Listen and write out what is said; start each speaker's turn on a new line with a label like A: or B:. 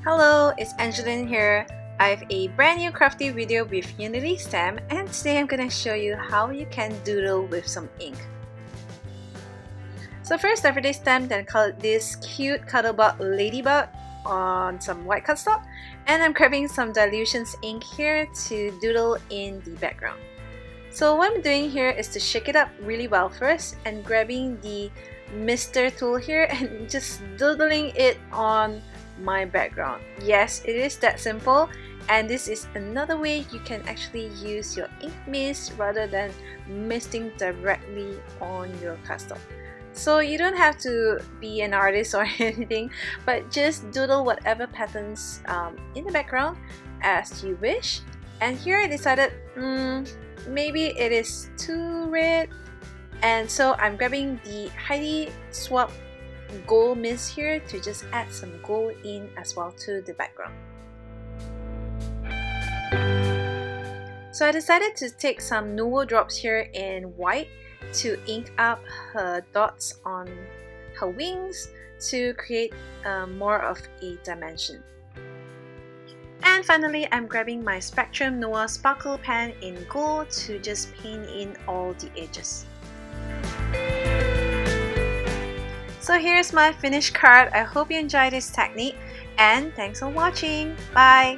A: Hello, it's Angeline here. I have a brand new crafty video with Unity stem, and today I'm going to show you how you can doodle with some ink. So first, everyday stem, then colored this cute Cuddlebug Ladybug on some white cardstock, and I'm grabbing some Dylusions ink here to doodle in the background. So what I'm doing here is to shake it up really well first and grabbing the mister tool here and just doodling it on my background. Yes, it is that simple, and this is another way you can actually use your ink mist rather than misting directly on your cardstock. So you don't have to be an artist or anything, but just doodle whatever patterns in the background as you wish. And here I decided maybe it is too red, and so I'm grabbing the Heidi Swapp gold mist here to just add some gold in as well to the background. So I decided to take some Nuvo drops here in white to ink up her dots on her wings to create more of a dimension. And finally, I'm grabbing my Spectrum Noir sparkle pen in gold to just paint in all the edges. So here's my finished card. I hope you enjoyed this technique, and thanks for watching. Bye!